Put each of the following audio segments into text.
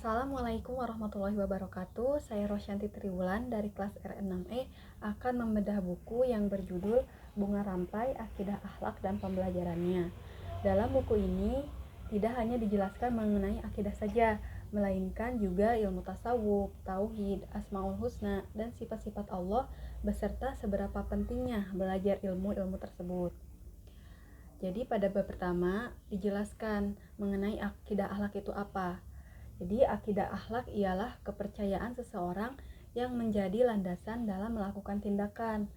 Assalamualaikum warahmatullahi wabarakatuh. Saya Rosyanti Triwulan dari kelas R6E akan membedah buku yang berjudul Bunga Rampai, Akidah Akhlak dan Pembelajarannya. Dalam buku ini tidak hanya dijelaskan mengenai akidah saja, melainkan juga ilmu tasawuf, tauhid, asmaul husna, dan sifat-sifat Allah beserta seberapa pentingnya belajar ilmu-ilmu tersebut. Jadi pada bab pertama dijelaskan mengenai akidah akhlak itu apa. Jadi akidah akhlak ialah kepercayaan seseorang yang menjadi landasan dalam melakukan tindakan.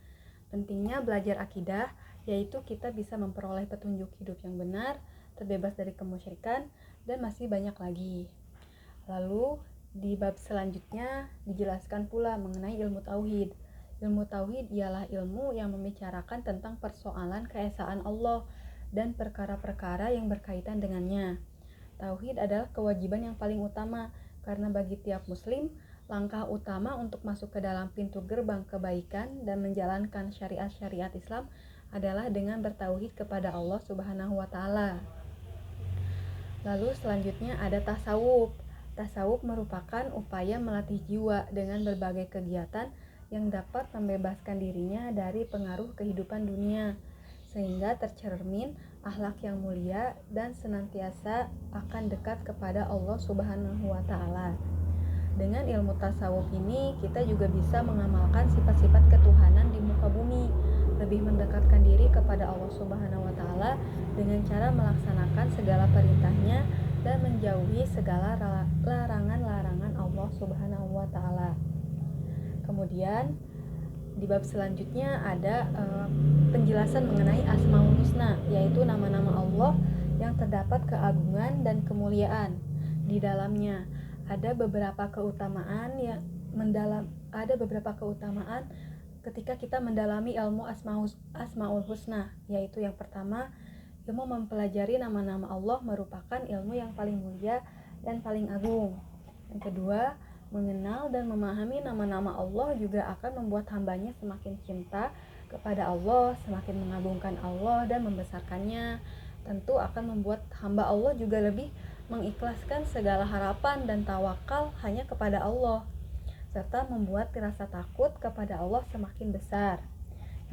Pentingnya belajar akidah yaitu kita bisa memperoleh petunjuk hidup yang benar, terbebas dari kemusyrikan, dan masih banyak lagi. Lalu di bab selanjutnya dijelaskan pula mengenai ilmu tauhid. Ilmu tauhid ialah ilmu yang membicarakan tentang persoalan keesaan Allah dan perkara-perkara yang berkaitan dengannya. Tauhid adalah kewajiban yang paling utama karena bagi tiap muslim, langkah utama untuk masuk ke dalam pintu gerbang kebaikan dan menjalankan syariat-syariat Islam adalah dengan bertauhid kepada Allah Subhanahu wa taala. Lalu selanjutnya ada tasawuf. Tasawuf merupakan upaya melatih jiwa dengan berbagai kegiatan yang dapat membebaskan dirinya dari pengaruh kehidupan dunia, sehingga tercermin akhlak yang mulia dan senantiasa akan dekat kepada Allah Subhanahu wa taala. Dengan ilmu tasawuf ini kita juga bisa mengamalkan sifat-sifat ketuhanan di muka bumi, lebih mendekatkan diri kepada Allah Subhanahu wa taala dengan cara melaksanakan segala perintahnya dan menjauhi segala larangan-larangan Allah Subhanahu wa taala. Kemudian di bab selanjutnya ada penjelasan mengenai Asmaul Husna, yaitu nama-nama Allah yang terdapat keagungan dan kemuliaan. Di dalamnya ada beberapa keutamaan ketika kita mendalami ilmu Asmaul Husna, yaitu yang pertama, ilmu mempelajari nama-nama Allah merupakan ilmu yang paling mulia dan paling agung. Yang kedua, mengenal dan memahami nama-nama Allah juga akan membuat hambanya semakin cinta kepada Allah, semakin mengagungkan Allah dan membesarkannya. Tentu akan membuat hamba Allah juga lebih mengikhlaskan segala harapan dan tawakal hanya kepada Allah, serta membuat rasa takut kepada Allah semakin besar.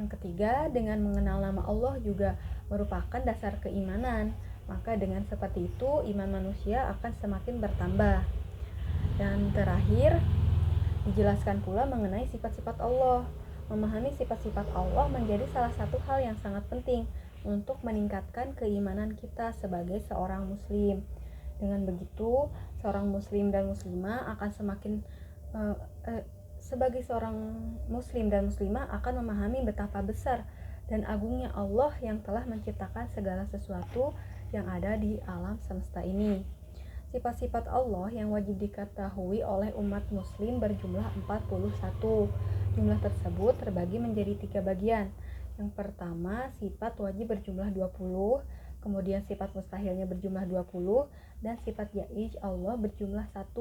Yang ketiga, dengan mengenal nama Allah juga merupakan dasar keimanan. Maka dengan seperti itu, iman manusia akan semakin bertambah. Dan terakhir, dijelaskan pula mengenai sifat-sifat Allah. Memahami sifat-sifat Allah menjadi salah satu hal yang sangat penting untuk meningkatkan keimanan kita sebagai seorang muslim. Dengan begitu, seorang muslim dan muslimah akan sebagai seorang muslim dan muslimah akan memahami betapa besar dan agungnya Allah yang telah menciptakan segala sesuatu yang ada di alam semesta ini. Sifat-sifat Allah yang wajib diketahui oleh umat muslim berjumlah 41. Jumlah tersebut terbagi menjadi 3 bagian. Yang pertama, sifat wajib berjumlah 20, kemudian sifat mustahilnya berjumlah 20, dan sifat jaiz Allah berjumlah 1.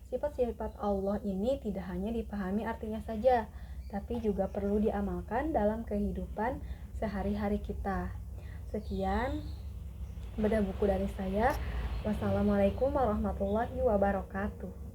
Sifat-sifat Allah ini tidak hanya dipahami artinya saja, tapi juga perlu diamalkan dalam kehidupan sehari-hari kita. Sekian bedah buku dari saya. Wassalamualaikum warahmatullahi wabarakatuh.